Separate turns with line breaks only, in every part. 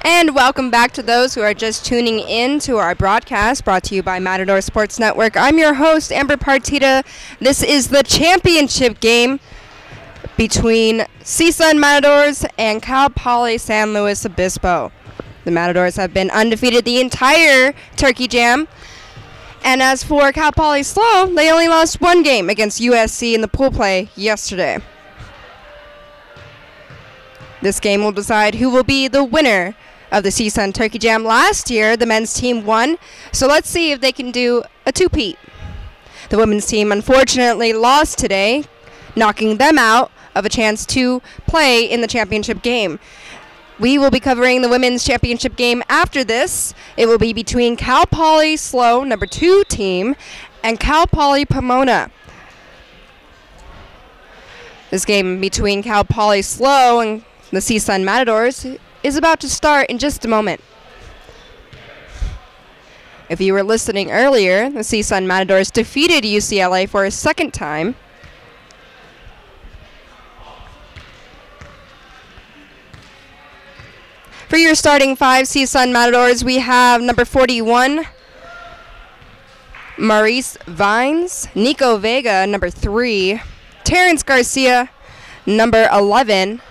And welcome back to those who are just tuning in to our broadcast brought to you by Matador Sports Network. I'm your host, Amber Partita. This is the championship game between CSUN Matadors and Cal Poly San Luis Obispo. The Matadors have been undefeated the entire Turkey Jam. And as for Cal Poly SLO, they only lost one game against USC in the pool play yesterday. This game will decide who will be the winner of the CSUN Turkey Jam. Last year, the men's team won, so let's see if they can do a two-peat. The women's team unfortunately lost today, knocking them out of a chance to play in the championship game. We will be covering the women's championship game after this. It will be between Cal Poly SLO, number 2 team, and Cal Poly Pomona. This game between Cal Poly SLO and the CSUN Matadors is about to start in just a moment. If you were listening earlier, the CSUN Matadors defeated UCLA for a second time. For your starting 5 CSUN Matadors, we have number 41, Maurice Vines, Nico Vega, number 3, Terrence Garcia, number 11,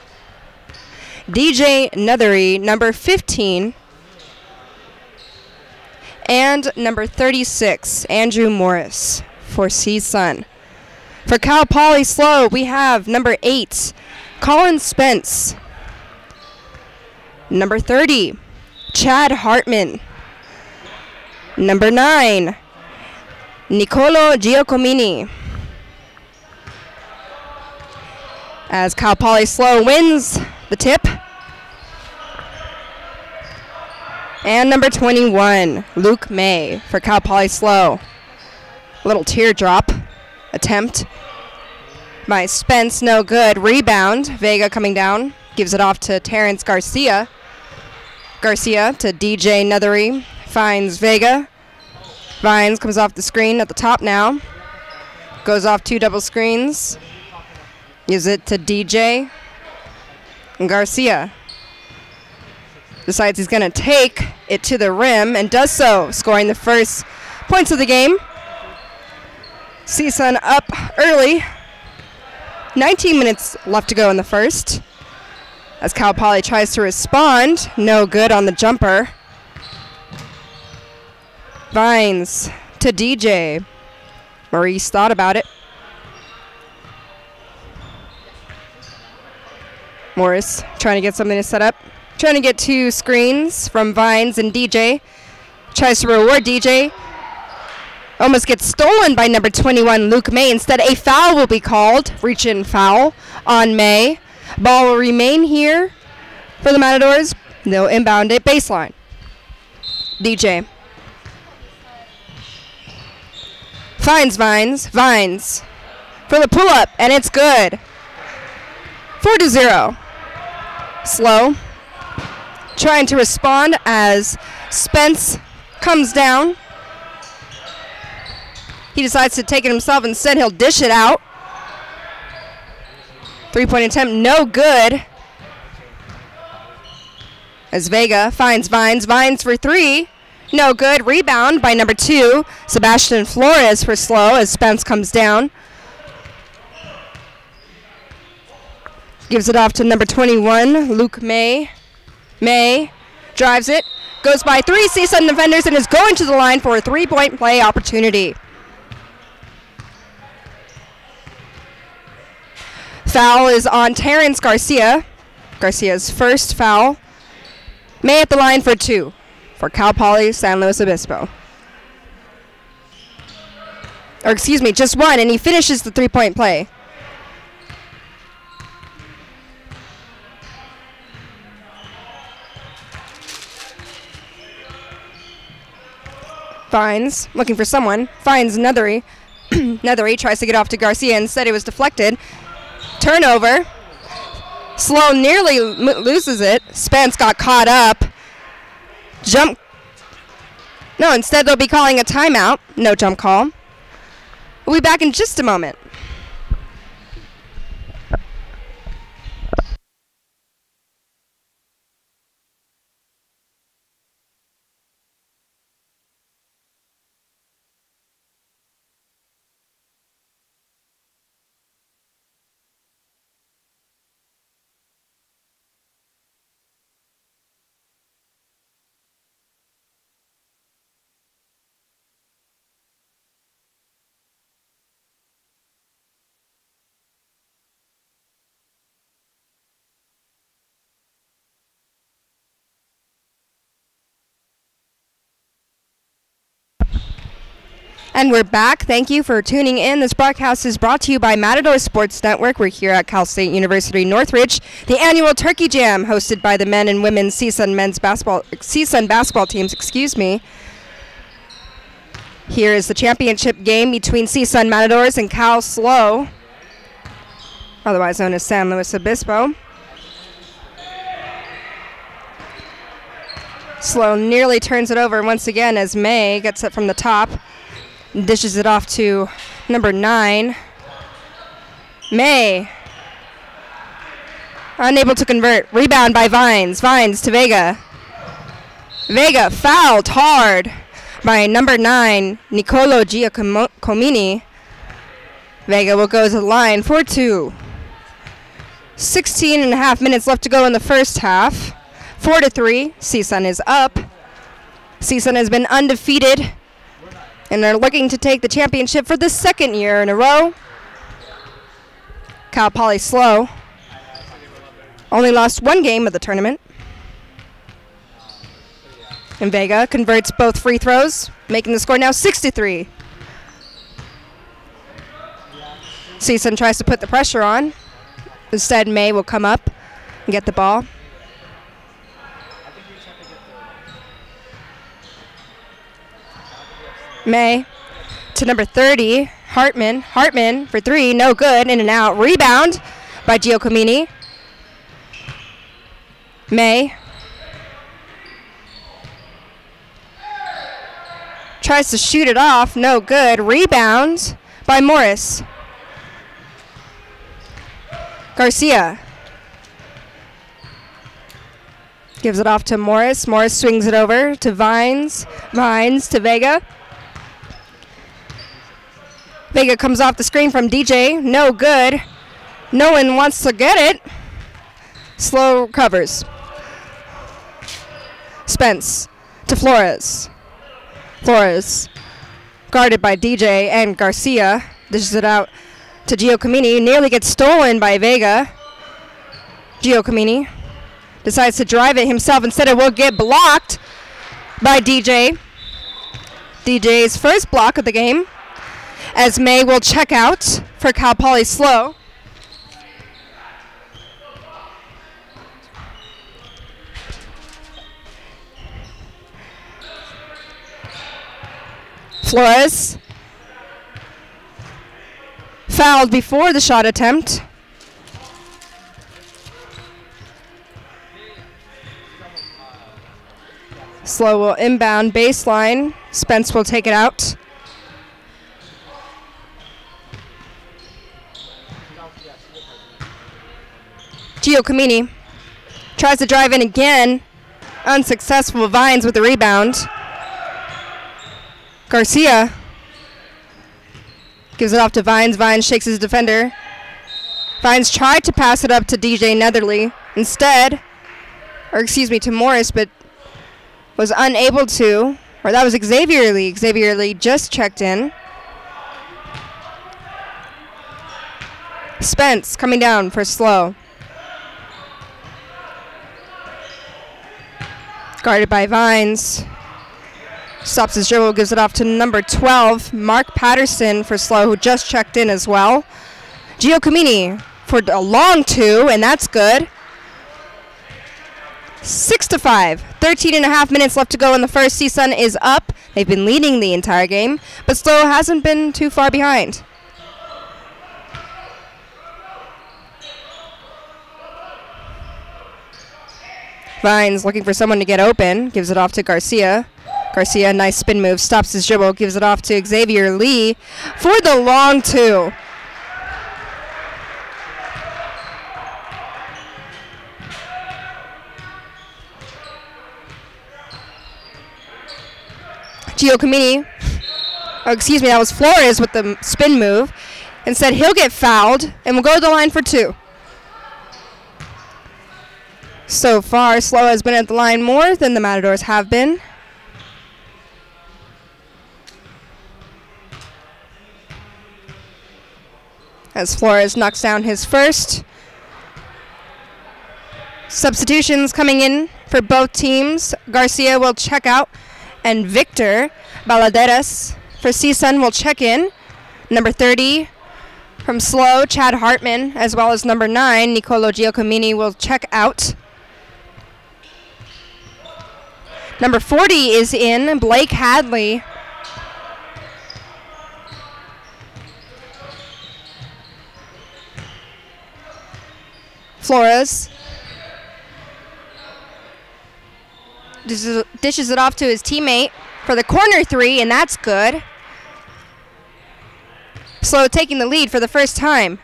DJ Nethery, number 15, and number 36, Andrew Morris for CSUN. For Cal Poly SLO, we have number 8, Colin Spence, number 30, Chad Hartman, number 9, Nicolo Giacomini. As Cal Poly SLO wins the tip. And number 21, Luke May for Cal Poly SLO. Little teardrop attempt by Spence, no good. Rebound, Vega coming down, gives it off to Terrence Garcia. Garcia to DJ Nethery, finds Vega. Vines comes off the screen at the top now. Goes off 2 double screens. Gives it to DJ. And Garcia decides he's going to take it to the rim and does so, scoring the first points of the game. CSUN up early. 19 minutes left to go in the first. As Cal Poly tries to respond, no good on the jumper. Vines to DJ. Maurice thought about it. Morris trying to get something to set up. Trying to get 2 screens from Vines and DJ. Tries to reward DJ. Almost gets stolen by number 21, Luke May. Instead, a foul will be called. Reach-in foul on May. Ball will remain here for the Matadors. They'll inbound it. Baseline. DJ. Finds Vines. Vines for the pull-up, and it's good. 4-0. SLO trying to respond as Spence comes down. He decides to take it himself. Instead, he'll dish it out. 3-point attempt, no good. As Vega finds Vines. Vines for 3. No good. Rebound by number 2, Sebastian Flores for SLO as Spence comes down. Gives it off to number 21, Luke May. May drives it, goes by 3 CSUN defenders, and is going to the line for a 3-point play opportunity. Foul is on Terrence Garcia. Garcia's first foul. May at the line for 2 for Cal Poly San Luis Obispo. Or excuse me, just 1, and he finishes the 3-point play. Finds, looking for someone, finds Nethery. Nethery tries to get off to Garcia. Instead, it was deflected. Turnover. SLO nearly loses it. Spence got caught up. Jump. No, instead they'll be calling a timeout. No jump call. We'll be back in just a moment. And we're back. Thank you for tuning in. This broadcast is brought to you by Matador Sports Network. We're here at Cal State University Northridge, the annual Turkey Jam hosted by the men and women's CSUN basketball teams, excuse me. Here is the championship game between CSUN Matadors and Cal SLO, otherwise known as San Luis Obispo. SLO nearly turns it over once again as May gets it from the top. Dishes it off to number 9. May. Unable to convert. Rebound by Vines. Vines to Vega. Vega fouled hard by number 9, Nicolo Giacomini. Vega will go to the line for 2. 16 and a half minutes left to go in the first half. 4-3. CSUN is up. CSUN has been undefeated, and they're looking to take the championship for the second year in a row. Cal Poly SLO only lost one game of the tournament. And Vega converts both free throws, making the score now 6-3. CSUN tries to put the pressure on. Instead, May will come up and get the ball. May to number 30, Hartman. Hartman for 3, no good, in and out. Rebound by Giacomini. May tries to shoot it off, no good. Rebound by Morris. Garcia gives it off to Morris. Morris swings it over to Vines. Vines to Vega. Vega comes off the screen from DJ. No good. No one wants to get it. SLO recovers. Spence to Flores. Flores guarded by DJ and Garcia. Dishes it out to Giacomini. Nearly gets stolen by Vega. Giacomini decides to drive it himself. Instead, it will get blocked by DJ. DJ's first block of the game, as May will check out for Cal Poly SLO. Flores fouled before the shot attempt. SLO will inbound baseline. Spence will take it out. Giacomini tries to drive in again. Unsuccessful. Vines with the rebound. Garcia gives it off to Vines. Vines shakes his defender. Vines tried to pass it up to DJ Netherly instead, or excuse me, to Morris, but was unable to. Or that was Xavier Lee. Xavier Lee just checked in. Spence coming down for SLO. Guarded by Vines. Stops his dribble, gives it off to number 12, Mark Patterson for SLO, who just checked in as well. Giacomini for a long 2, and that's good. 6-5. 13 and a half minutes left to go in the first. CSUN is up. They've been leading the entire game, but SLO hasn't been too far behind. Vines looking for someone to get open. Gives it off to Garcia. Garcia, nice spin move. Stops his dribble. Gives it off to Xavier Lee for the long 2. Giacomini. Oh, excuse me, that was Flores with the spin move. Instead, he'll get fouled and will go to the line for 2. So far, SLO has been at the line more than the Matadors have been. As Flores knocks down his first. Substitutions coming in for both teams. Garcia will check out, and Victor Baladeras for CSUN will check in. Number 30 from SLO, Chad Hartman, as well as number 9, Nicolo Giacomini, will check out. Number 40 is in, Blake Hadley. Flores dishes it off to his teammate for the corner 3, and that's good. SLO taking the lead for the first time.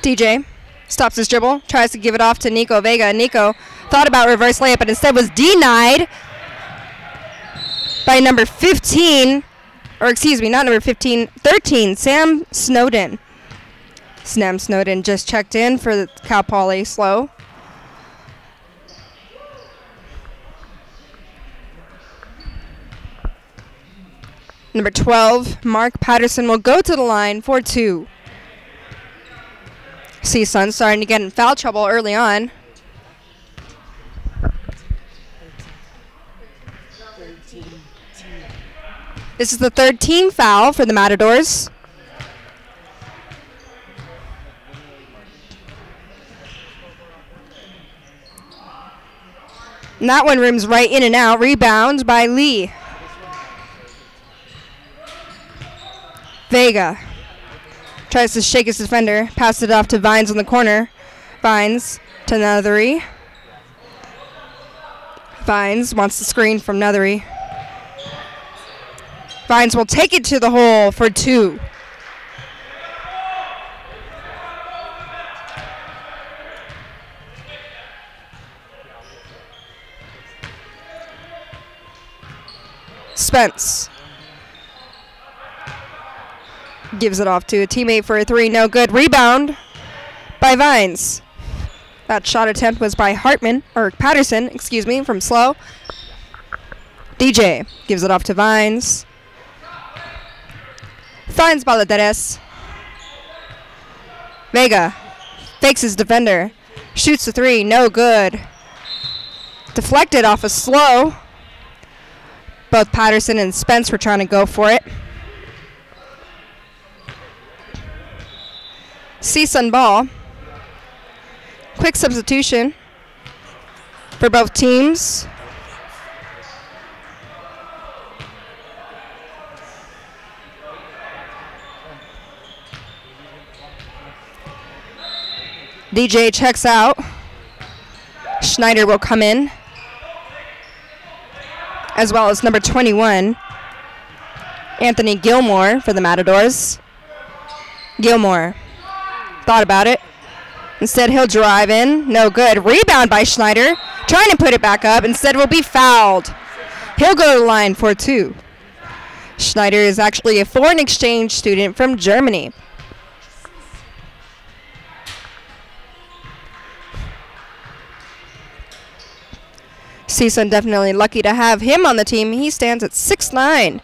DJ stops his dribble, tries to give it off to Nico Vega. Nico thought about reverse layup, but instead was denied by number 15, or excuse me, not number 15, 13, Sam Snowden. Sam Snowden just checked in for the Cal Poly SLO. Number 12, Mark Patterson, will go to the line for 2. CSUN starting to get in foul trouble early on. This is the 3rd team foul for the Matadors. And that one rims right in and out. Rebound by Lee. Vega tries to shake his defender, pass it off to Vines on the corner. Vines to Nethery. Vines wants the screen from Nethery. Vines will take it to the hole for 2. Spence gives it off to a teammate for a 3. No good. Rebound by Vines. That shot attempt was by Patterson, excuse me, from SLO. DJ gives it off to Vines. Finds Baladeres. Vega fakes his defender. Shoots the 3. No good. Deflected off a SLO. Both Patterson and Spence were trying to go for it. CSUN ball. Quick substitution for both teams. DJ checks out. Schneider will come in, as well as number 21, Anthony Gilmore for the Matadors. Gilmore thought about it. Instead, he'll drive in. No good. Rebound by Schneider. Trying to put it back up. Instead, will be fouled. He'll go to the line for 2. Schneider is actually a foreign exchange student from Germany. CSUN definitely lucky to have him on the team. He stands at 6'9".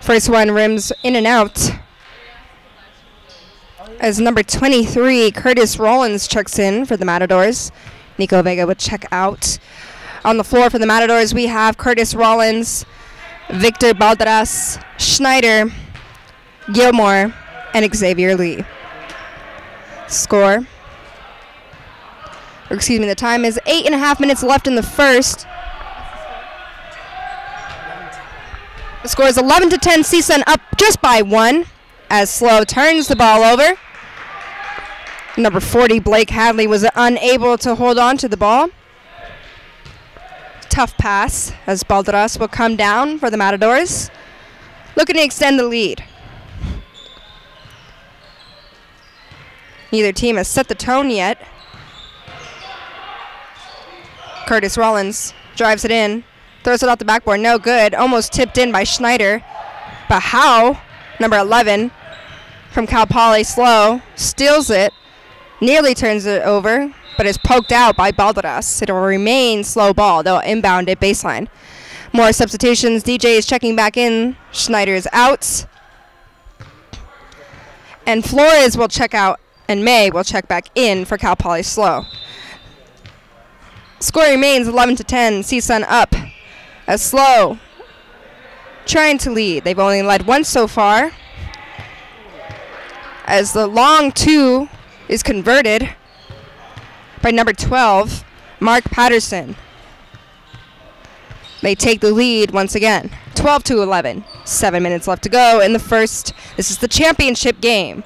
First one rims in and out as number 23, Curtis Rollins, checks in for the Matadors. Nico Vega would check out. On the floor for the Matadors, we have Curtis Rollins, Victor Balderas, Schneider, Gilmore, and Xavier Lee. Score. Or excuse me, the time is 8.5 minutes left in the first. The score is 11-10. CSUN up just by 1 as SLO turns the ball over. Number 40, Blake Hadley, was unable to hold on to the ball. Tough pass as Balderas will come down for the Matadors, looking to extend the lead. Neither team has set the tone yet. Curtis Rollins drives it in, throws it off the backboard, no good. Almost tipped in by Schneider. But Howe, number 11, from Cal Poly SLO, steals it, nearly turns it over, but is poked out by Balderas. It'll remain SLO ball. They'll inbound it baseline. More substitutions. DJ is checking back in. Schneider is out. And Flores will check out and May will check back in for Cal Poly SLO. Score remains 11-10, CSUN up. As SLO trying to lead. They've only led once so far. As the long 2 is converted by number 12, Mark Patterson. They take the lead once again, 12-11. 7 minutes left to go in the first. This is the championship game.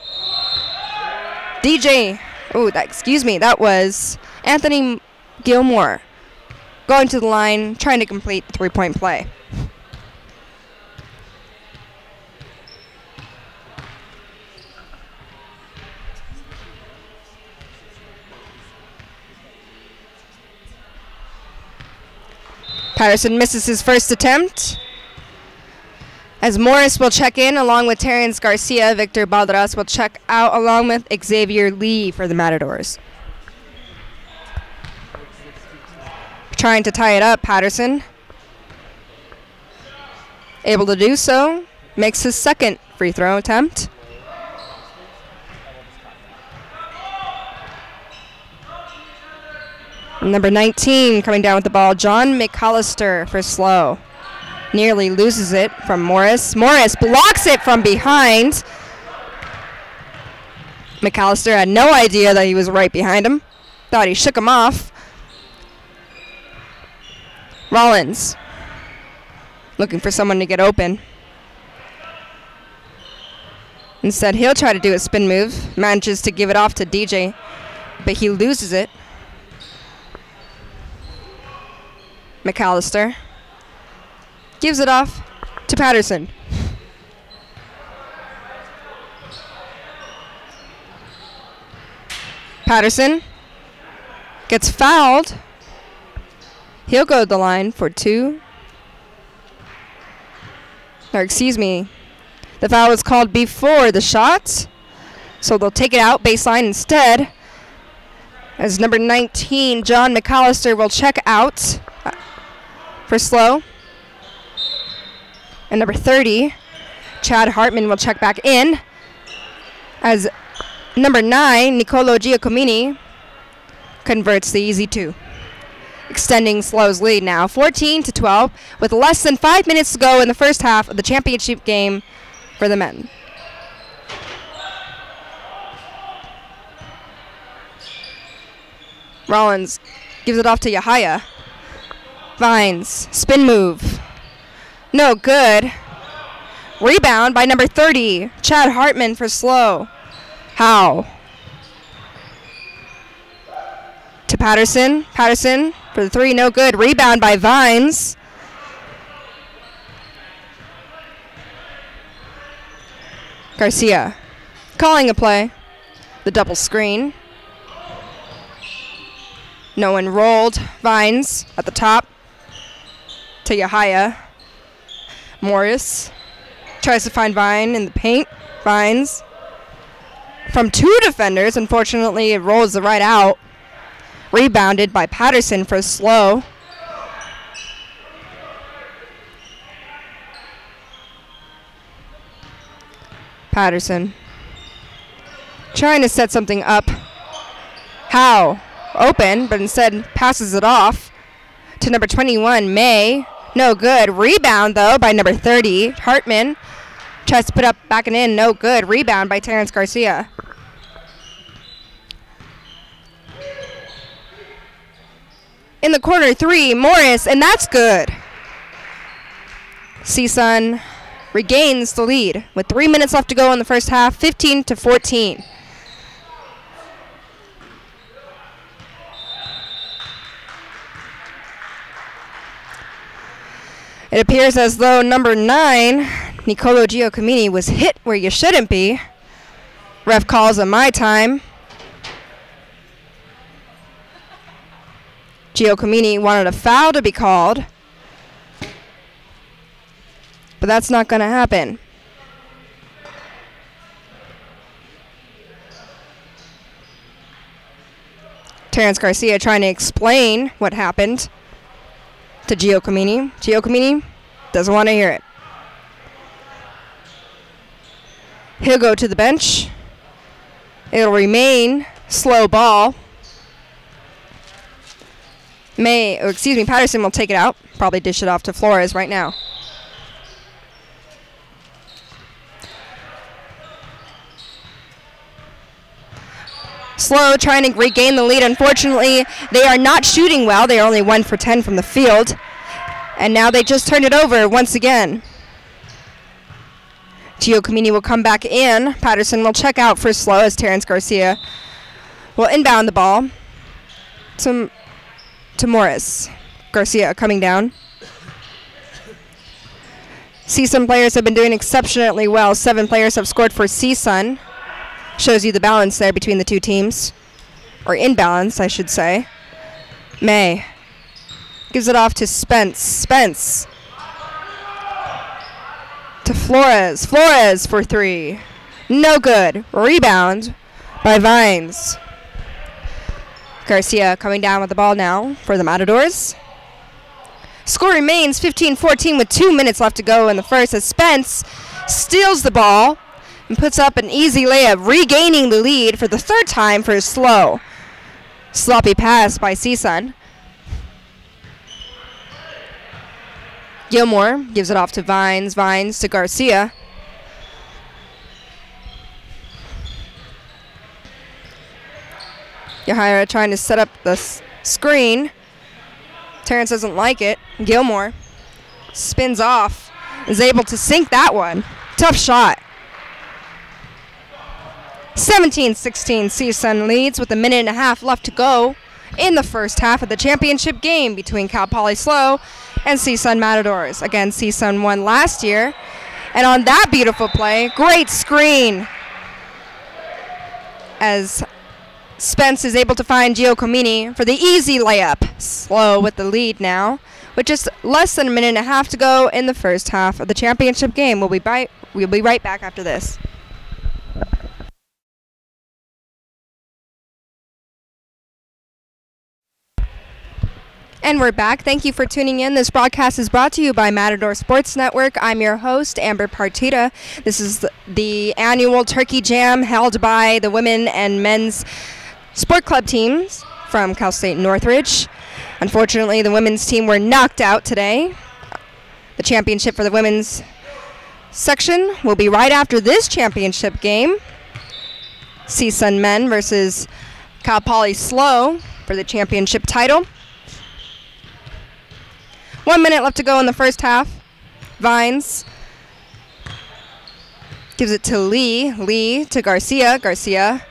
That was Anthony Gilmore going to the line, trying to complete the 3-point play. Patterson misses his first attempt. As Morris will check in along with Terrence Garcia, Victor Balderas will check out along with Xavier Lee for the Matadors. Trying to tie it up, Patterson. Able to do so. Makes his second free throw attempt. Number 19 coming down with the ball, John McAllister for SLO. Nearly loses it from Morris. Morris blocks it from behind. McAllister had no idea that he was right behind him. Thought he shook him off. Rollins looking for someone to get open. Instead, he'll try to do a spin move. Manages to give it off to DJ, but he loses it. McAllister gives it off to Patterson. Patterson gets fouled. He'll go to the line for 2. Or excuse me, the foul was called before the shot, so they'll take it out baseline instead. As number 19, John McAllister will check out for SLO. And number 30, Chad Hartman will check back in. As number 9, Nicolo Giacomini converts the easy 2. Extending SLO's lead now, 14-12, with less than 5 minutes to go in the first half of the championship game for the men. Rollins gives it off to Yahaya. Vines, spin move. No good. Rebound by number 30, Chad Hartman for SLO. How? To Patterson. Patterson for the 3, no good. Rebound by Vines. Garcia calling a play. The double screen. No one rolled. Vines at the top to Yahaya. Morris tries to find Vine in the paint. Vines from 2 defenders. Unfortunately, it rolls the right out. Rebounded by Patterson for SLO. Patterson trying to set something up. How? Open, but instead passes it off to number 21, May. No good. Rebound, though, by number 30, Hartman. Tries to put up back and in. No good. Rebound by Terrence Garcia. In the corner 3, Morris, and that's good. CSUN regains the lead with 3 minutes left to go in the first half, 15-14. It appears as though number 9, Nicolo Giacomini, was hit where you shouldn't be. Ref calls a my time. Giacomini wanted a foul to be called, but that's not going to happen. Terrence Garcia trying to explain what happened to Giacomini. Giacomini doesn't want to hear it. He'll go to the bench. It'll remain slow ball. Patterson will take it out. Probably dish it off to Flores right now. SLO trying to regain the lead. Unfortunately, they are not shooting well. They are only 1 for 10 from the field. And now they just turned it over once again. Giacomini will come back in. Patterson will check out for SLO as Terrence Garcia will inbound the ball to Morris. Garcia coming down. CSUN players have been doing exceptionally well. 7 players have scored for CSUN. Shows you the balance there between the two teams. Or imbalance, I should say. May gives it off to Spence. Spence to Flores. Flores for 3. No good. Rebound by Vines. Garcia coming down with the ball now for the Matadors. Score remains 15-14 with 2 minutes left to go in the first as Spence steals the ball and puts up an easy layup, regaining the lead for the 3rd time for SLO. Sloppy pass by CSUN. Gilmore gives it off to Vines. Vines to Garcia. Yahira trying to set up the screen. Terrence doesn't like it. Gilmore spins off. Is able to sink that one. Tough shot. 17-16, CSUN leads with 1.5 minutes left to go in the first half of the championship game between Cal Poly SLO and CSUN Matadors. Again, CSUN won last year. And on that beautiful play, great screen as Spence is able to find Giacomini for the easy layup. SLO with the lead now, with just less than 1.5 minutes to go in the first half of the championship game. We'll be right back after this. And we're back. Thank you for tuning in. This broadcast is brought to you by Matador Sports Network. I'm your host, Amber Partita. This is the annual Turkey Jam held by the women and men's sport club teams from Cal State Northridge. Unfortunately, the women's team were knocked out today. The championship for the women's section will be right after this championship game. CSUN men versus Cal Poly SLO for the championship title. 1 minute left to go in the first half. Vines gives it to Lee. Lee to Garcia. Garcia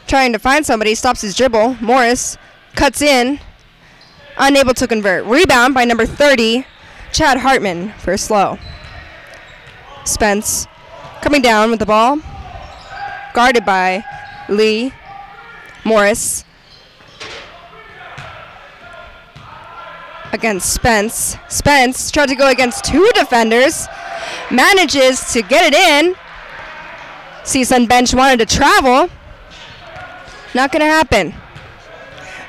trying to find somebody. Stops his dribble. Morris cuts in. Unable to convert. Rebound by number 30, Chad Hartman for SLO. Spence coming down with the ball. Guarded by Lee. Morris against Spence. Spence tried to go against 2 defenders. Manages to get it in. CSUN bench wanted to travel. Not going to happen.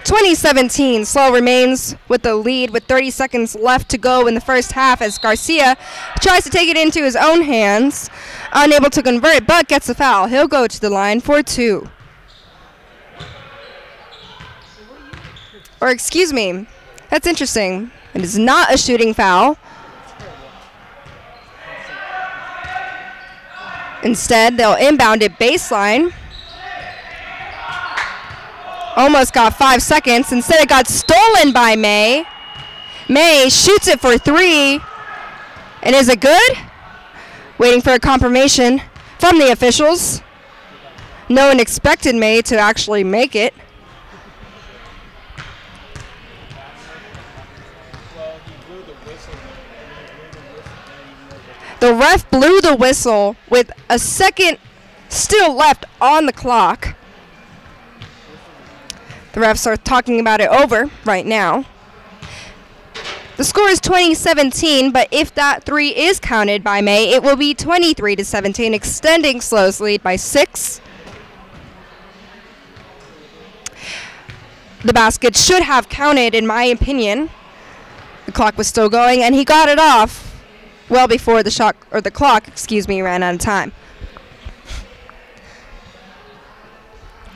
2017, SLO remains with the lead with 30 seconds left to go in the first half as Garcia tries to take it into his own hands. Unable to convert, but gets a foul. He'll go to the line for 2. Or excuse me, that's interesting. It is not a shooting foul. Instead, they'll inbound it baseline. Almost got 5 seconds. Instead, it got stolen by May. May shoots it for 3. And is it good? Waiting for a confirmation from the officials. No one expected May to actually make it. The ref blew the whistle with a second still left on the clock. The refs are talking about it over right now. The score is 20-17, but if that 3 is counted by May, it will be 23-17, extending SLO's lead by 6. The basket should have counted, in my opinion. The clock was still going, and he got it off. well before the clock, excuse me, ran out of time.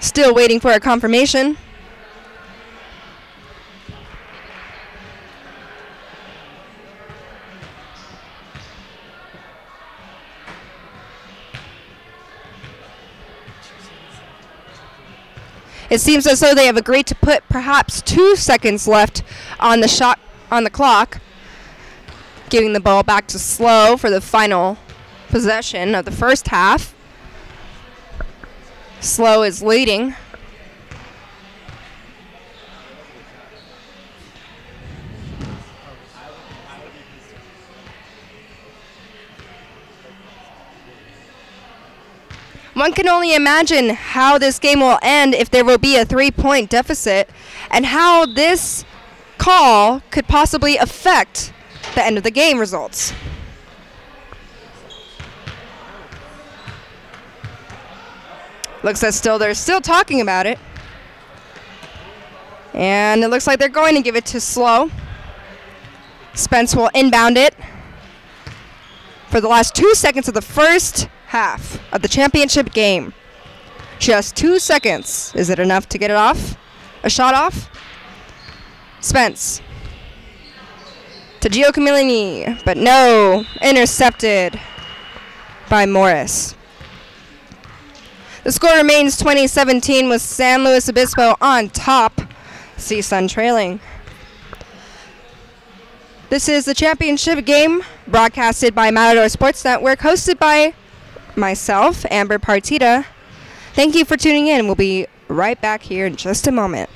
Still waiting for a confirmation. It seems as though they have agreed to put perhaps 2 seconds left on the clock, giving the ball back to SLO for the final possession of the first half. SLO is leading. One can only imagine how this game will end if there will be a 3-point deficit, and how this call could possibly affect the end of the game results. Looks as though they're still talking about it. And it looks like they're going to give it to SLO. Spence will inbound it for the last 2 seconds of the first half of the championship game. Just 2 seconds. Is it enough to get it off? A shot off? Spence. To Gio Camillini, but no. Intercepted by Morris. The score remains 2017 with San Luis Obispo on top. CSUN trailing. This is the championship game broadcasted by Matador Sports Network, hosted by myself, Amber Partita. Thank you for tuning in. We'll be right back here in just a moment.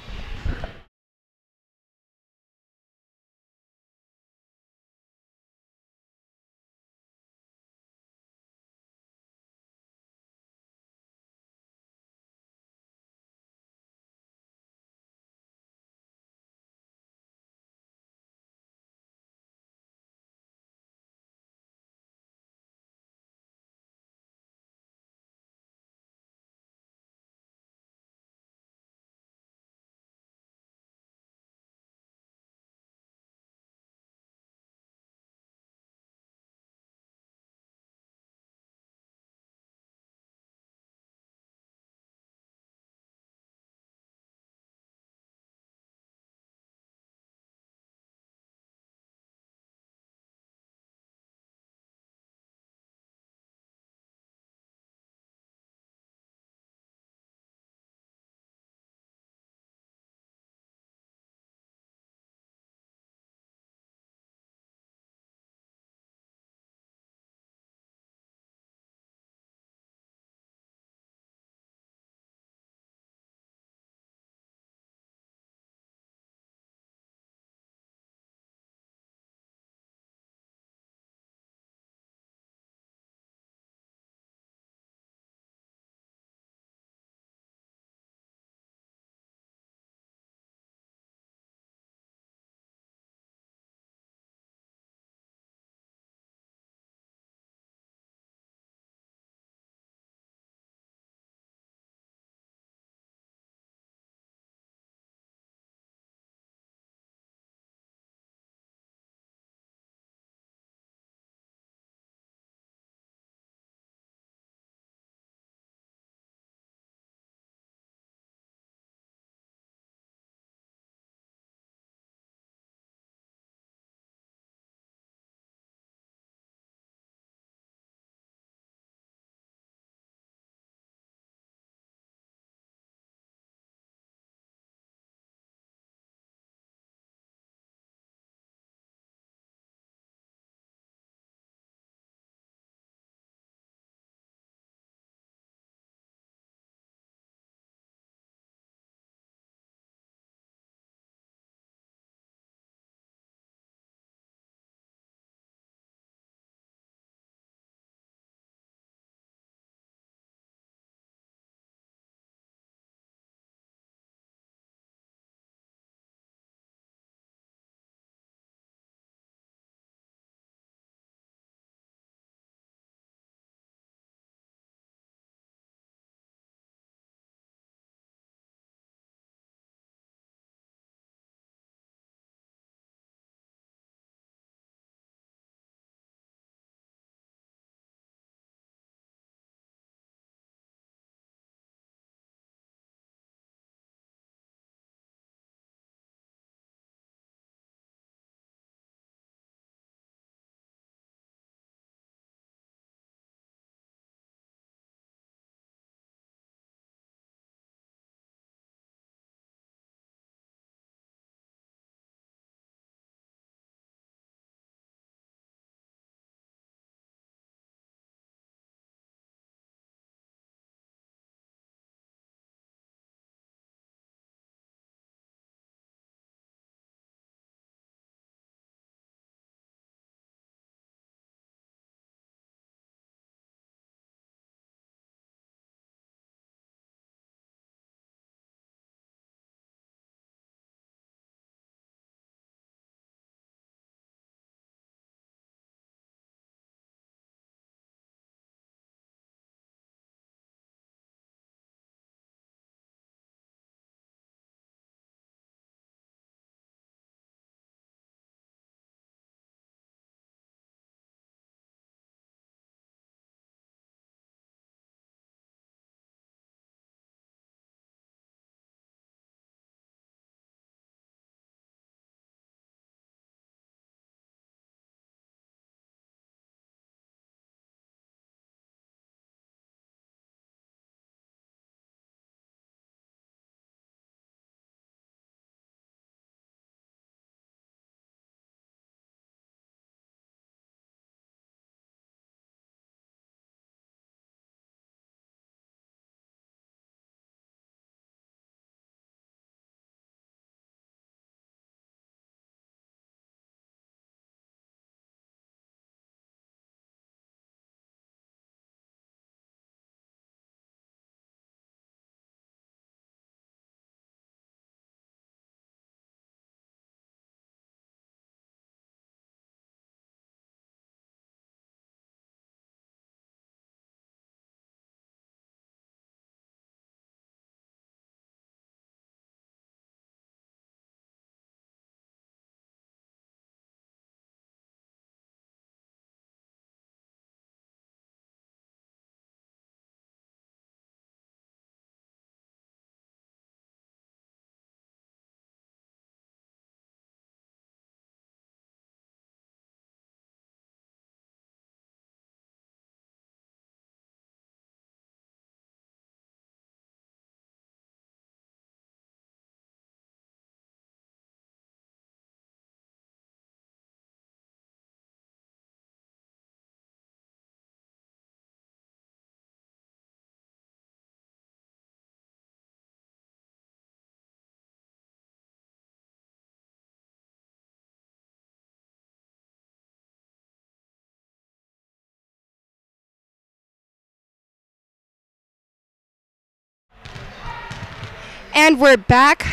And we're back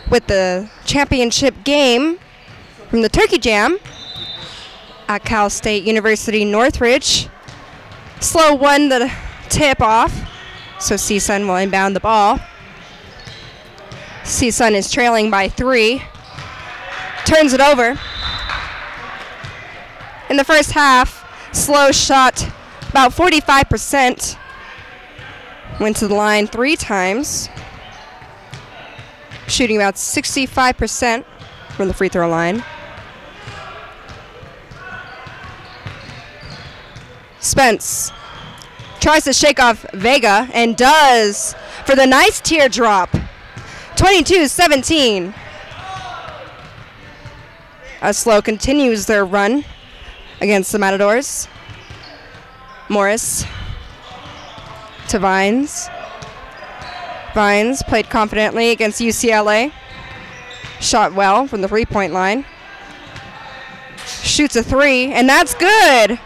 with the championship game from the Turkey Jam at Cal State University Northridge. SLO won the tip off, so CSUN will inbound the ball. CSUN is trailing by 3. Turns it over. In the first half, SLO shot about 45%. Went to the line 3 times. Shooting about 65% from the free throw line. Spence tries to shake off Vega and does for the nice teardrop. 22-17. SLO continues their run against the Matadors. Morris to Vines. Vines played confidently against UCLA. Shot well from the three-point line. Shoots a 3, and that's good.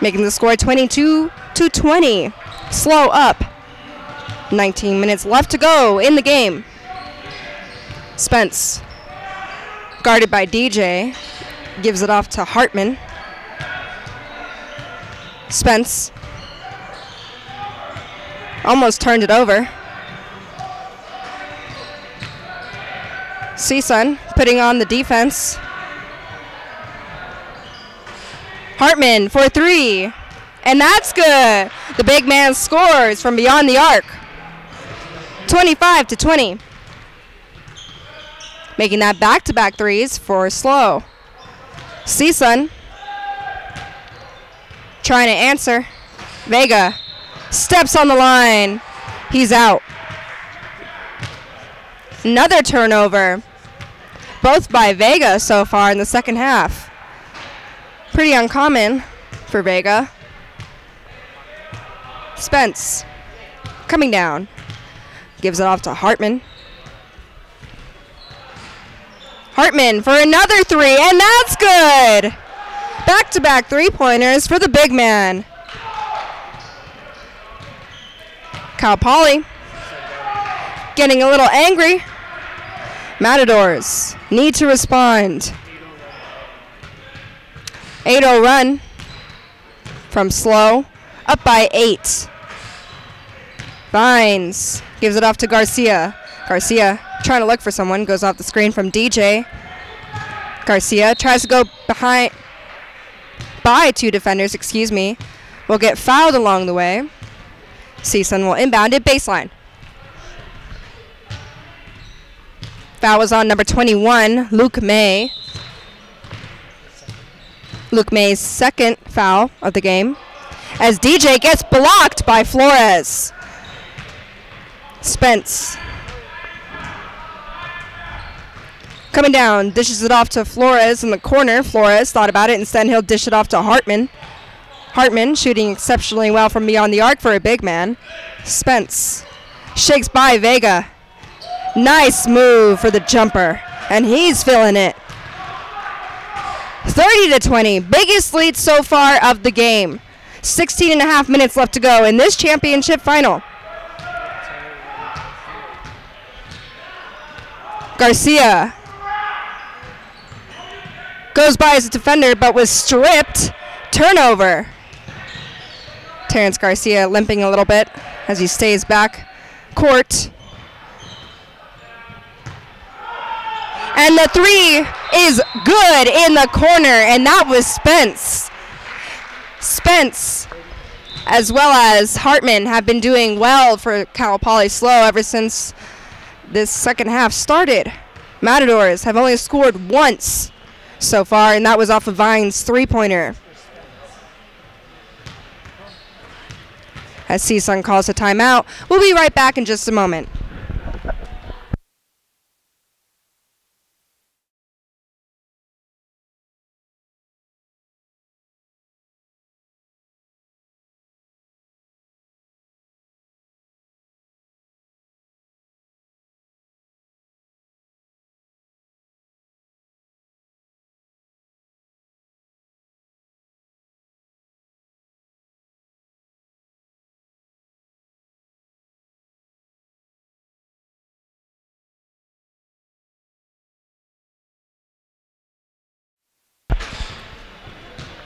Making the score 22-20. SLO up. 19 minutes left to go in the game. Spence, guarded by DJ, gives it off to Hartman. Spence almost turned it over. CSUN putting on the defense. Hartman for 3, and that's good. The big man scores from beyond the arc. 25-20. Making that back-to-back threes for SLO. CSUN trying to answer. Vega steps on the line. He's out. Another turnover. Both by Vega so far in the second half. Pretty uncommon for Vega. Spence coming down. Gives it off to Hartman. Hartman for another 3, and that's good! Back-to-back three-pointers for the big man. Cal Poly getting a little angry. Matadors need to respond. 8-0 run from SLO, up by 8. Vines gives it off to Garcia. Garcia trying to look for someone, goes off the screen from DJ. Garcia tries to go by 2 defenders, will get fouled along the way. CSUN will inbound it baseline. Foul was on number 21, Luke May. Luke May's second foul of the game, as DJ gets blocked by Flores. Spence coming down, dishes it off to Flores in the corner. Flores thought about it. Instead, he'll dish it off to Hartman. Hartman shooting exceptionally well from beyond the arc for a big man. Spence shakes by Vega. Nice move for the jumper, and he's feeling it. 30-20, biggest lead so far of the game. 16.5 minutes left to go in this championship final. Garcia goes by as a defender, but was stripped. Turnover. Terrence Garcia limping a little bit as he stays back court. And the 3 is good in the corner, and that was Spence. Spence, as well as Hartman, have been doing well for Cal Poly SLO ever since this second half started. Matadors have only scored once so far, and that was off of Vine's three-pointer. As CSUN calls a timeout, we'll be right back in just a moment.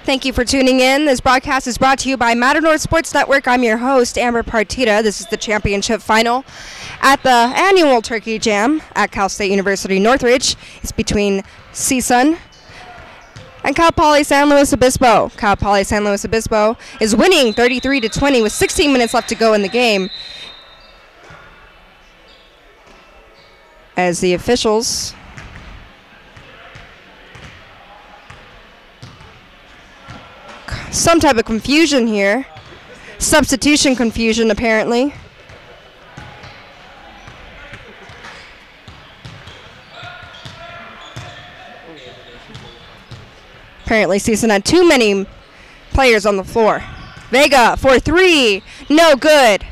Thank you for tuning in. This broadcast is brought to you by Matador Sports Network. I'm your host, Amber Partita. This is the championship final at the annual Turkey Jam at Cal State University Northridge. It's between CSUN and Cal Poly San Luis Obispo. Cal Poly San Luis Obispo is winning 33-20 with 16 minutes left to go in the game. As the officials some type of confusion here. Substitution confusion, apparently. Apparently, CSUN had too many players on the floor. Vega for three. No good.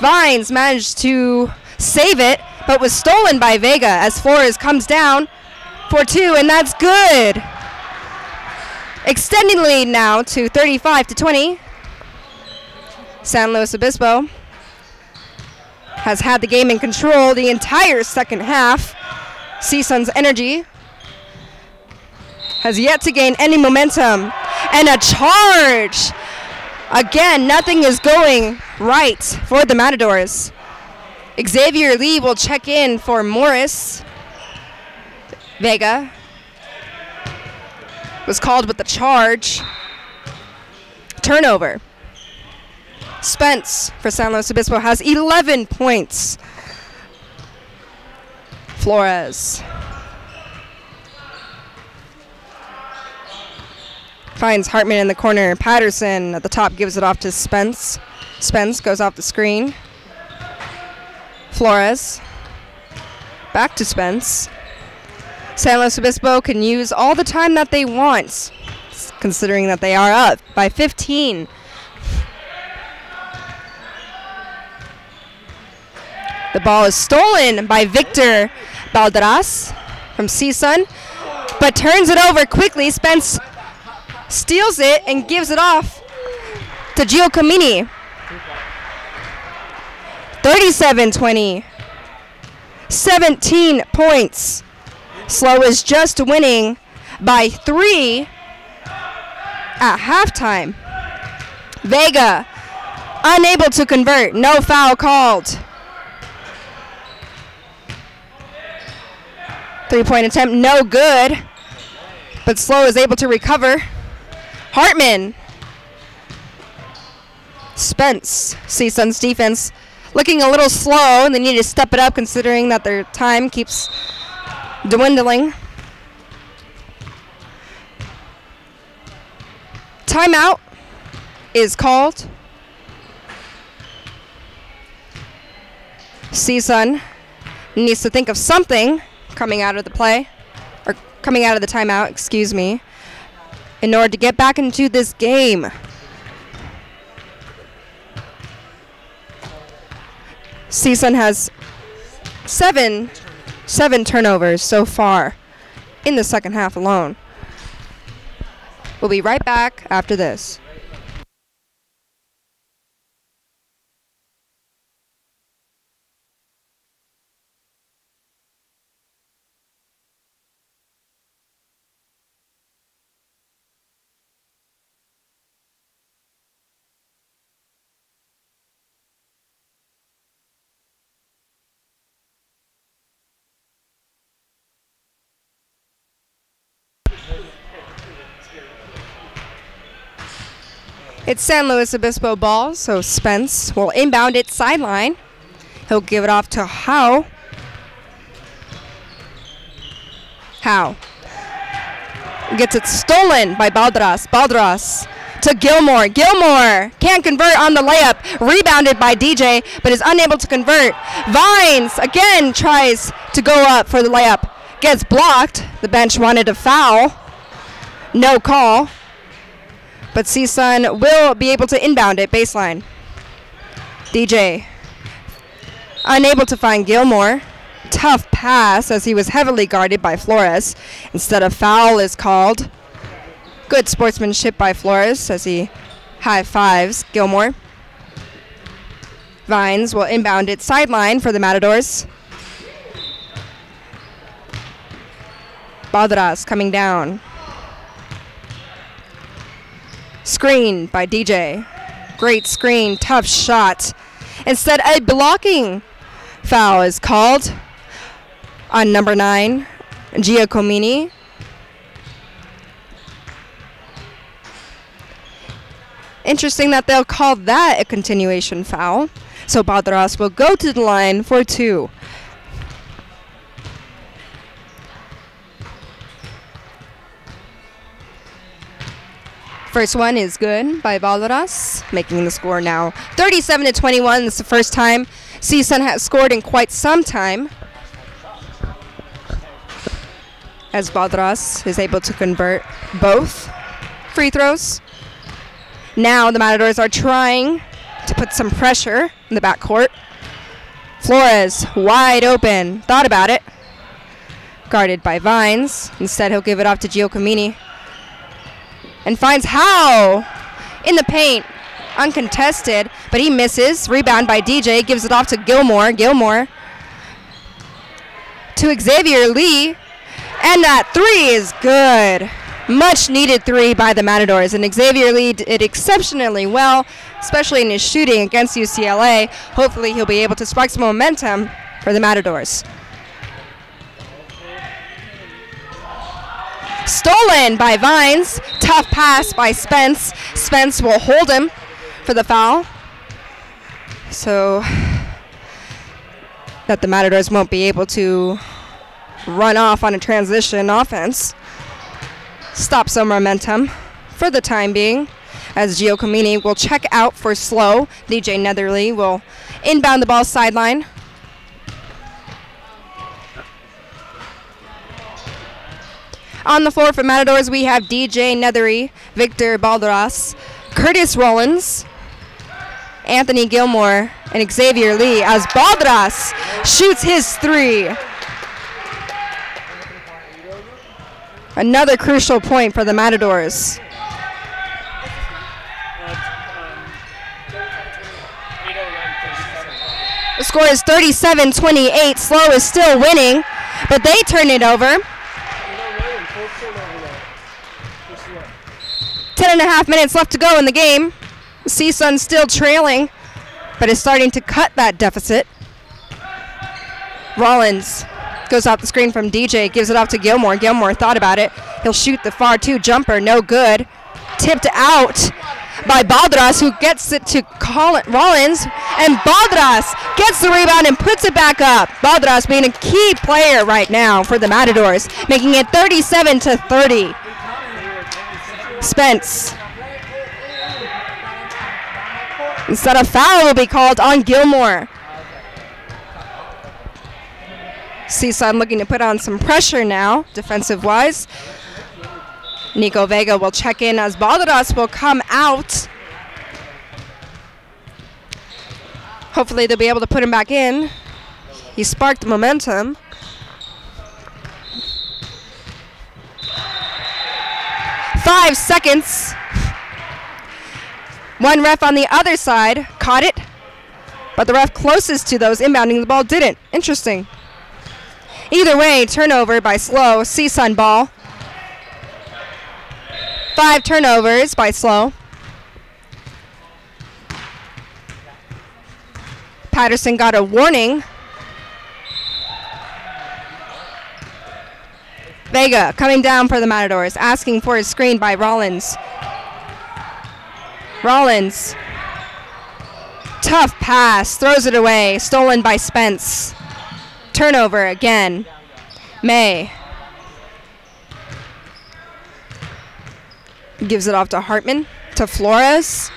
Vines managed to save it, but was stolen by Vega as Flores comes down for two, and that's good. Extending the lead now to 35-20. San Luis Obispo has had the game in control the entire second half. CSUN's energy has yet to gain any momentum. And a charge! Again, nothing is going right for the Matadors. Xavier Lee will check in for Morris. Vega was called with the charge. Turnover. Spence for San Luis Obispo has 11 points. Flores finds Hartman in the corner. Patterson at the top gives it off to Spence. Spence goes off the screen. Flores back to Spence. San Luis Obispo can use all the time that they want, considering that they are up by 15. The ball is stolen by Victor Balderas from CSUN, but turns it over quickly. Spence steals it and gives it off to Giacomini. 37-20. 17 points. SLO is just winning by 3 at halftime. Vega unable to convert. No foul called. 3-point attempt, no good. But SLO is able to recover. Hartman. Spence. CSUN's defense looking a little slow, and they need to step it up considering that their time keeps dwindling. Timeout is called. CSUN needs to think of something coming out of the play, or coming out of the timeout, excuse me, in order to get back into this game. CSUN has seven turnovers so far in the second half alone. We'll be right back after this. It's San Luis Obispo ball, so Spence will inbound it sideline. He'll give it off to Howe. Howe gets it stolen by Balderas. Balderas to Gilmore. Gilmore can't convert on the layup. Rebounded by DJ, but is unable to convert. Vines again tries to go up for the layup. Gets blocked. The bench wanted a foul. No call. But CSUN will be able to inbound it baseline. DJ unable to find Gilmore. Tough pass as he was heavily guarded by Flores. Instead, a foul is called. Good sportsmanship by Flores as he high fives Gilmore. Vines will inbound it sideline for the Matadors. Balderas coming down. Screen by DJ. Great screen, tough shot. Instead, a blocking foul is called on number 9, Giacomini. Interesting that they'll call that a continuation foul. So Badras will go to the line for 2. First one is good by Badras, making the score now 37-21. This is the first time CSUN has scored in quite some time, as Badras is able to convert both free throws. Now the Matadors are trying to put some pressure in the backcourt. Flores wide open, thought about it. Guarded by Vines. Instead, he'll give it off to Giacomini. And finds Howe in the paint, uncontested, but he misses. Rebound by DJ, gives it off to Gilmore. Gilmore to Xavier Lee, and that 3 is good. Much needed 3 by the Matadors, and Xavier Lee did exceptionally well, especially in his shooting against UCLA. Hopefully he'll be able to spark some momentum for the Matadors. Stolen by Vines. Tough pass by Spence. Spence will hold him for the foul, so that the Matadors won't be able to run off on a transition offense. Stop some momentum for the time being, as Giacomini will check out for SLO. DJ Netherly will inbound the ball sideline. On the floor for Matadors, we have DJ Nethery, Victor Balderas, Curtis Rollins, Anthony Gilmore, and Xavier Lee, as Balderas shoots his 3. Another crucial point for the Matadors. The score is 37-28. SLO is still winning, but they turn it over. 10.5 minutes left to go in the game. CSUN still trailing, but is starting to cut that deficit. Rollins goes off the screen from DJ, gives it off to Gilmore. Gilmore thought about it. He'll shoot the far 2 jumper, no good. Tipped out by Balderas, who gets it to Rollins, and Balderas gets the rebound and puts it back up. Balderas being a key player right now for the Matadors, making it 37-30. Spence. Instead, a foul will be called on Gilmore. CSUN looking to put on some pressure now, defensive-wise. Nico Vega will check in as Balderas will come out. Hopefully they'll be able to put him back in. He sparked momentum. Five seconds. One ref on the other side caught it, but the ref closest to those inbounding the ball didn't. Interesting. Either way, turnover by SLO, CSUN ball. 5 turnovers by SLO. Patterson got a warning. Vega coming down for the Matadors, asking for a screen by Rollins. Rollins. Tough pass, throws it away, stolen by Spence. Turnover again. May. Gives it off to Hartman, to Flores.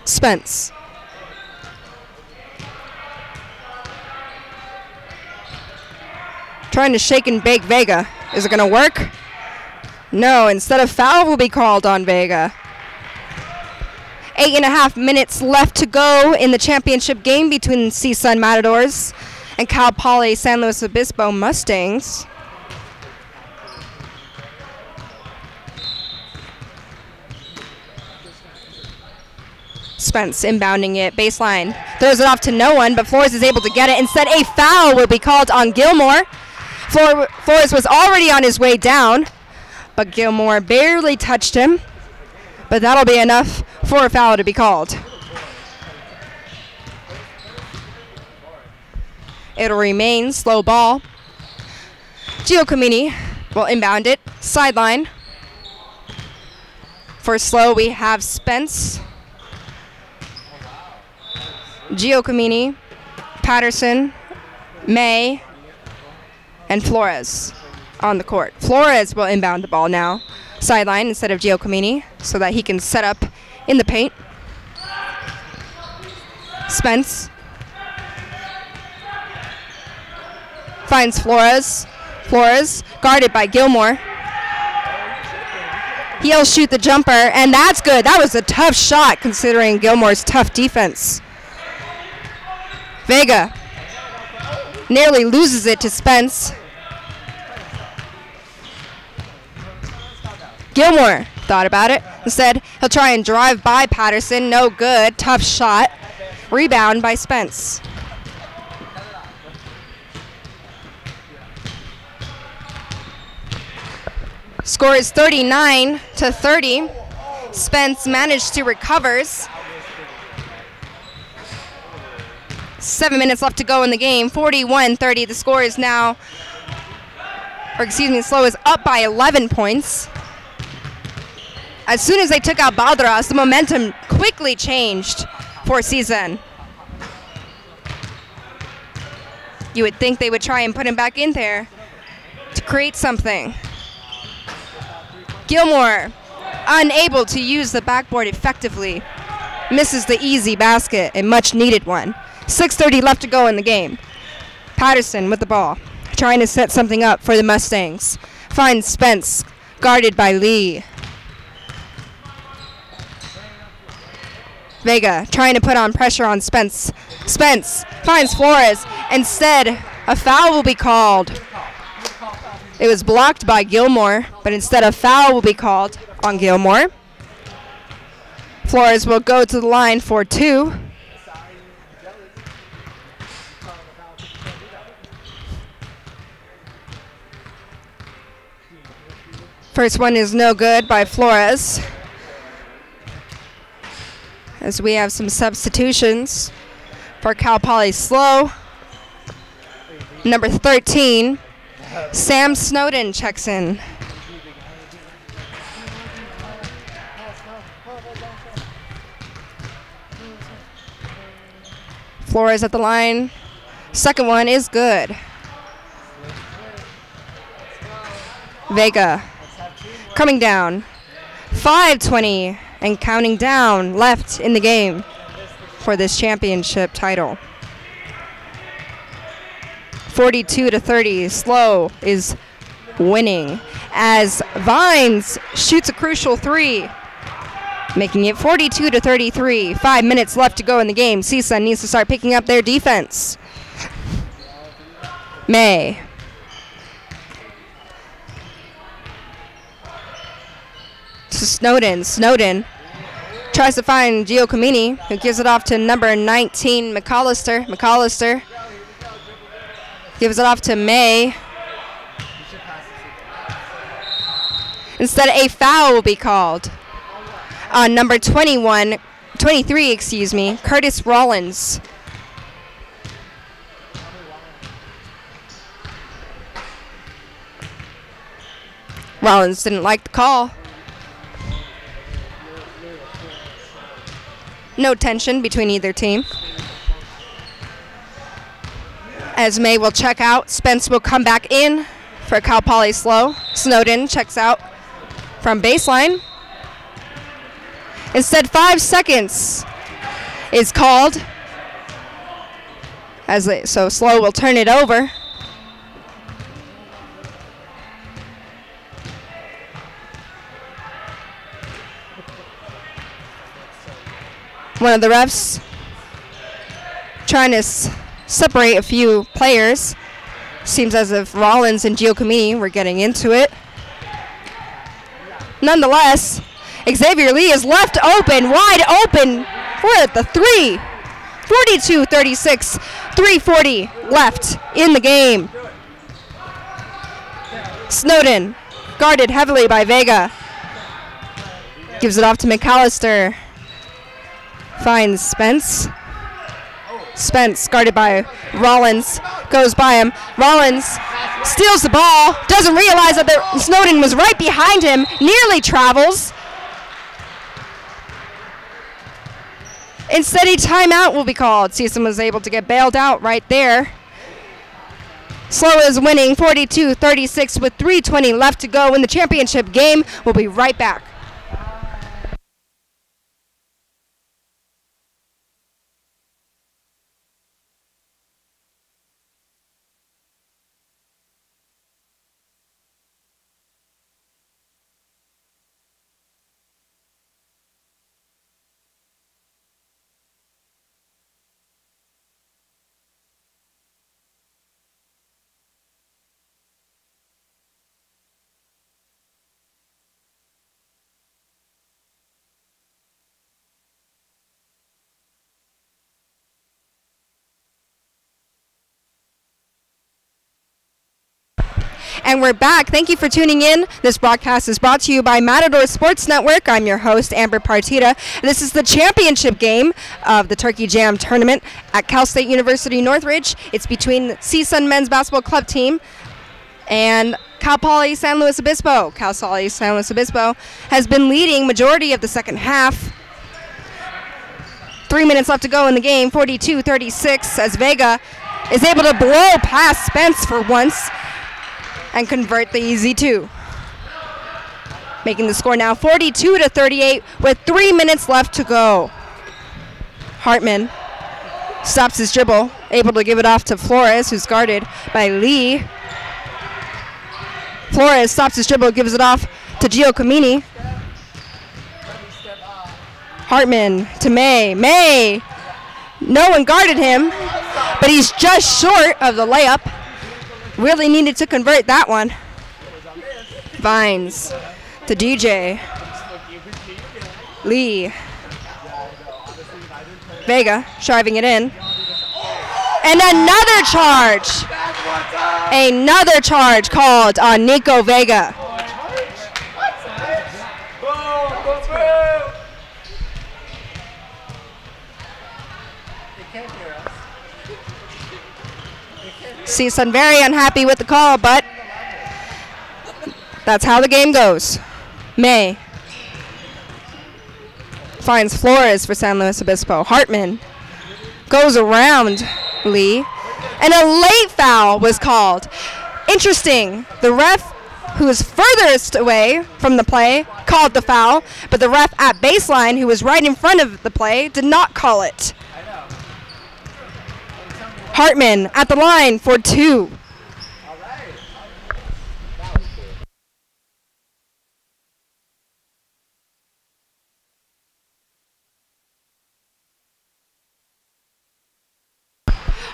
Spence. Trying to shake and bake Vega. Is it going to work? No, instead of foul will be called on Vega. 8.5 minutes left to go in the championship game between CSUN Matadors and Cal Poly San Luis Obispo Mustangs. Spence inbounding it, baseline. Throws it off to no one, but Flores is able to get it. Instead, a foul will be called on Gilmore. Flores was already on his way down, but Gilmore barely touched him. But that'll be enough for a foul to be called. It'll remain slow ball. Giacomini will inbound it, sideline. For slow, we have Spence, Giacomini, Patterson, May, and Flores on the court. Flores will inbound the ball now, sideline instead of Giacomini, so that he can set up in the paint. Spence finds Flores. Flores guarded by Gilmore. He'll shoot the jumper, and that's good. That was a tough shot considering Gilmore's tough defense. Vega nearly loses it to Spence. Gilmore thought about it. Instead, he'll try and drive by Patterson. No good. Tough shot. Rebound by Spence. Score is 39-30. Spence managed to recover. 7 minutes left to go in the game. 41-30. The score is now, SLO is up by 11 points. As soon as they took out Balderas, the momentum quickly changed for CSUN. You would think they would try and put him back in there to create something. Gilmore, unable to use the backboard effectively, misses the easy basket, a much needed one. 6:30 left to go in the game. Patterson with the ball, trying to set something up for the Mustangs. Finds Spence, guarded by Lee. Vega trying to put on pressure on Spence. Spence finds Flores. Instead, a foul will be called. It was blocked by Gilmore, but instead a foul will be called on Gilmore. Flores will go to the line for 2. First one is no good by Flores. As we have some substitutions for Cal Poly SLO. Number 13, Sam Snowden checks in. Flores at the line. Second one is good. Vega coming down. 5:20 and counting down left in the game for this championship title. 42-30, SLO is winning as Vines shoots a crucial 3, making it 42-33. 5 minutes left to go in the game. CSUN needs to start picking up their defense. May. To Snowden. Snowden tries to find Giacomini, who gives it off to number 19, McAllister. McAllister gives it off to May. Instead, a foul will be called on number 23, Curtis Rollins. Rollins didn't like the call. No tension between either team. As May will check out, Spence will come back in for Cal Poly SLO. Snowden checks out from baseline. Instead, 5 seconds is called. So SLO will turn it over. One of the refs trying to separate a few players. Seems as if Rollins and Giacomini were getting into it. Nonetheless, Xavier Lee is left open, wide open. We're at the 3. 42-36, 3:40 left in the game. Snowden Guarded heavily by Vega. Gives it off to McAllister. Finds Spence. Spence guarded by Rollins. Goes by him. Rollins steals the ball. Doesn't realize that Snowden was right behind him. Nearly travels. Instead, a timeout will be called. CSUN was able to get bailed out right there. SLO is winning 42-36 with 3:20 left to go in the championship game. We'll be right back. And we're back. Thank you for tuning in. This broadcast is brought to you by Matador Sports Network. I'm your host, Amber Partita. This is the championship game of the Turkey Jam tournament at Cal State University Northridge. It's between the CSUN men's basketball club team and Cal Poly San Luis Obispo. Cal Poly San Luis Obispo has been leading majority of the second half. 3 minutes left to go in the game, 42-36, as Vega is able to blow past Spence for once and convert the easy two. Making the score now 42-38 with 3 minutes left to go. Hartman stops his dribble, able to give it off to Flores, who's guarded by Lee. Flores stops his dribble, gives it off to Giacomini. Hartman to May. May, no one guarded him, but he's just short of the layup. Really needed to convert that one. Vines to DJ. Lee. Vega driving it in. And another charge. Another charge called on Nico Vega. CSUN very unhappy with the call, but that's how the game goes. May finds Flores for San Luis Obispo. Hartman goes around Lee, and a late foul was called. Interesting. The ref, who is furthest away from the play, called the foul, but the ref at baseline, who was right in front of the play, did not call it. Hartman at the line for two.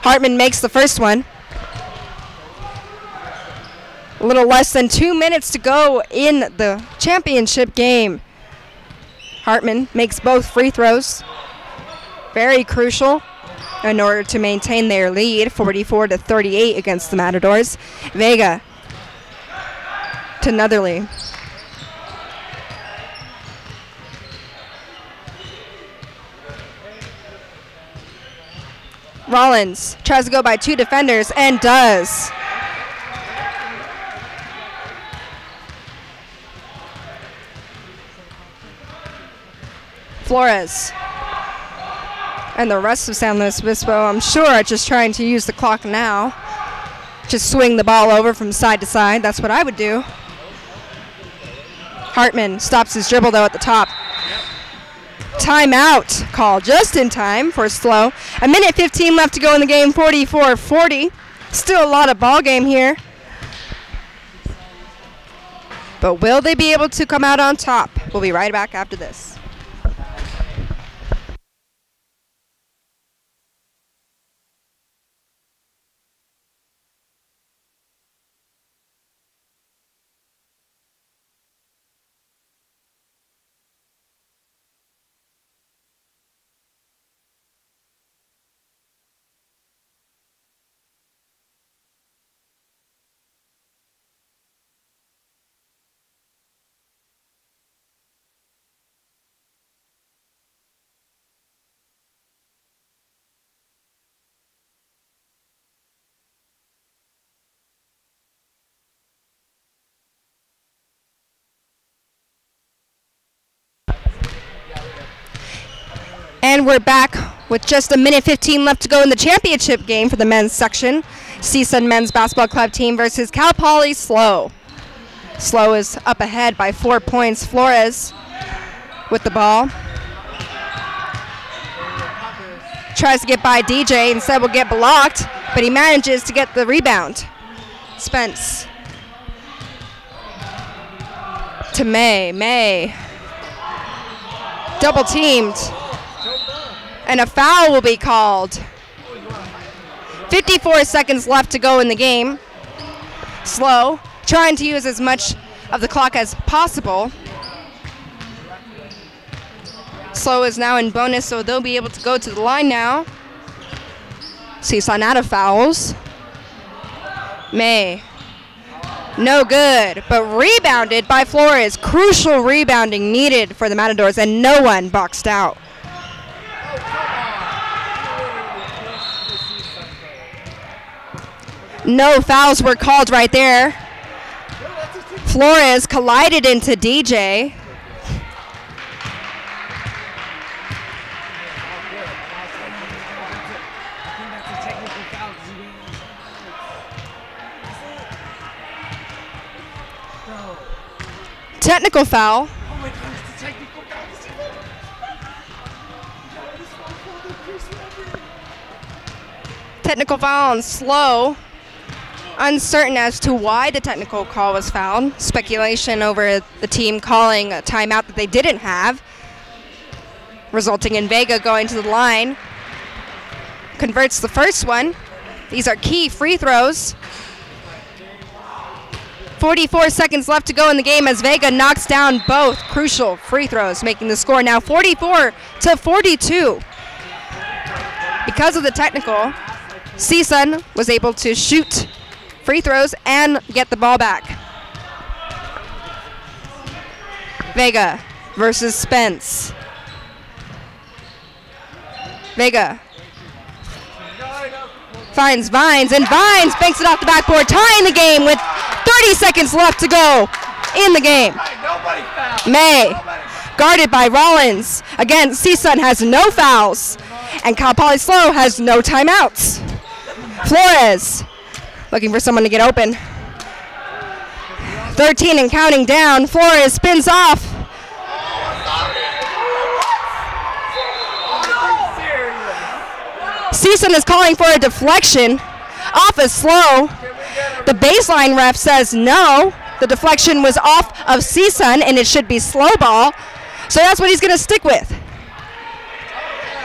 Hartman makes the first one. A little less than 2 minutes to go in the championship game. Hartman makes both free throws. Very crucial in order to maintain their lead, 44-38 against the Matadors. Vega to Netherly. Rollins tries to go by two defenders and does. Flores. And the rest of San Luis Obispo, I'm sure, are just trying to use the clock now. Just swing the ball over from side to side. That's what I would do. Hartman stops his dribble, though, at the top. Timeout call just in time for SLO. A minute 15 left to go in the game, 44-40. Still a lot of ball game here. But will they be able to come out on top? We'll be right back after this. And we're back with just a minute 15 left to go in the championship game for the men's section. CSUN men's basketball club team versus Cal Poly SLO. SLO is up ahead by 4 points. Flores with the ball. Tries to get by DJ, instead will get blocked, but he manages to get the rebound. Spence to May. May double teamed, and a foul will be called. 54 seconds left to go in the game. SLO trying to use as much of the clock as possible. SLO is now in bonus, so they'll be able to go to the line now. CSUN out of fouls. May, no good, but rebounded by Flores. Crucial rebounding needed for the Matadors, and no one boxed out. No fouls were called right there. Flores collided into DJ. Technical foul. Technical foul on SLO. Uncertain as to why the technical call was fouled. Speculation over the team calling a timeout that they didn't have, resulting in Vega going to the line. Converts the first one. These are key free throws. 44 seconds left to go in the game as Vega knocks down both crucial free throws, making the score now 44-42. Because of the technical, CSUN was able to shoot free throws and get the ball back. Vega versus Spence. Vega finds Vines, and Vines banks it off the backboard, tying the game with 30 seconds left to go in the game. May, guarded by Rollins. Again, CSUN has no fouls, and Cal Poly SLO has no timeouts. Flores, looking for someone to get open. 13 and counting down. Flores spins off. CSUN is calling for a deflection off of SLO. The baseline ref says no. The deflection was off of CSUN and it should be SLO ball. So that's what he's going to stick with.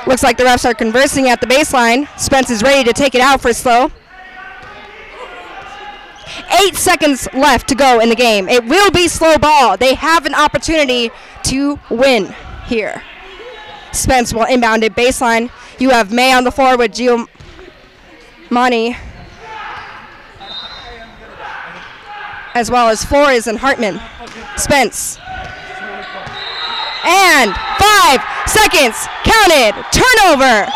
Looks like the refs are conversing at the baseline. Spence is ready to take it out for SLO. 8 seconds left to go in the game. It will be SLO ball. They have an opportunity to win here. Spence will inbound it baseline. You have May on the floor with Giovanni, as well as Flores and Hartman. Spence. And 5 seconds counted. Turnover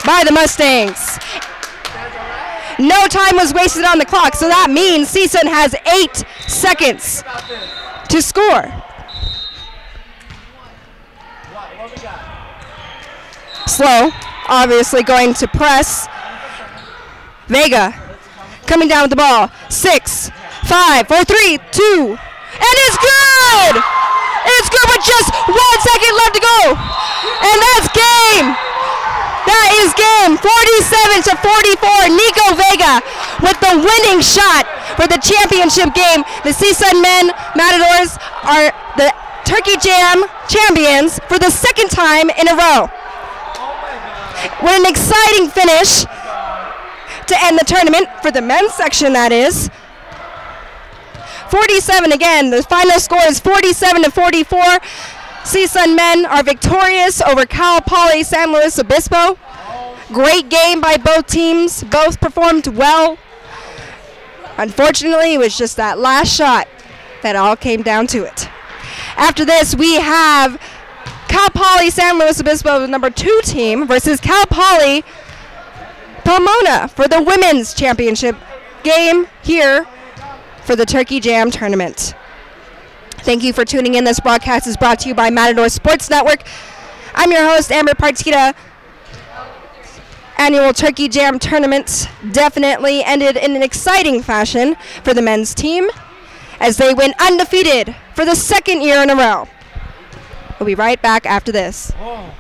by the Mustangs. No time was wasted on the clock, so that means CSUN has 8 seconds to score. SLO, obviously going to press. Vega coming down with the ball. 6, 5, 4, 3, 2, and it's good! It's good with just 1 second left to go. And that's game. That is game. 47-44. Nico Vega with the winning shot for the championship game. The CSUN men Matadors are the Turkey Jam champions for the second time in a row. What an exciting finish to end the tournament for the men's section, that is. 47 again. The final score is 47-44. CSUN men are victorious over Cal Poly San Luis Obispo. Great game by both teams. Both performed well. Unfortunately, it was just that last shot that all came down to it. After this, we have Cal Poly San Luis Obispo, the number 2 team, versus Cal Poly Pomona for the women's championship game here for the Turkey Jam tournament. Thank you for tuning in. This broadcast is brought to you by Matador Sports Network. I'm your host, Amber Partita. Annual Turkey Jam tournament definitely ended in an exciting fashion for the men's team as they went undefeated for the second year in a row. We'll be right back after this.
Oh.